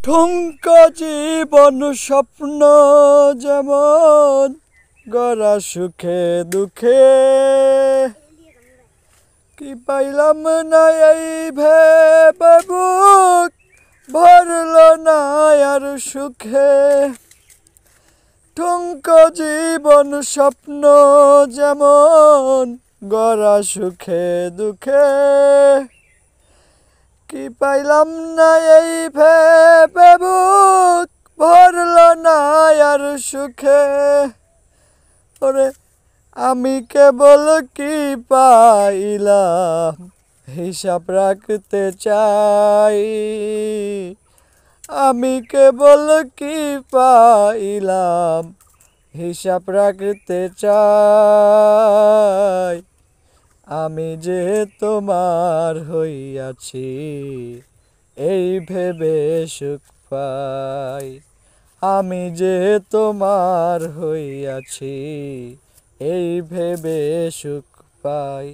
ঠুনকো জীবন স্বপ্ন যেমন গড়া সুখে দুঃখে, কি পাইলাম না এই ভেবে বুক ভরল না আর সুখে। ঠুনকো জীবন স্বপ্ন যেমন গড়া সুখে দুঃখে, কি পাইলাম না এই ভেবে বুক ভরল না আর সুখে। ওরে আমি কেবল কি পাইলাম হিসাব রাখতে চাই, আমি কেবল কি পাইলাম হিসাব রাখতে চাই। আমি যে তোমার হইয়াছি এই ভেবে সুখ পাই, আমি যে তোমার হইয়াছি এই ভেবে সুখ পাই।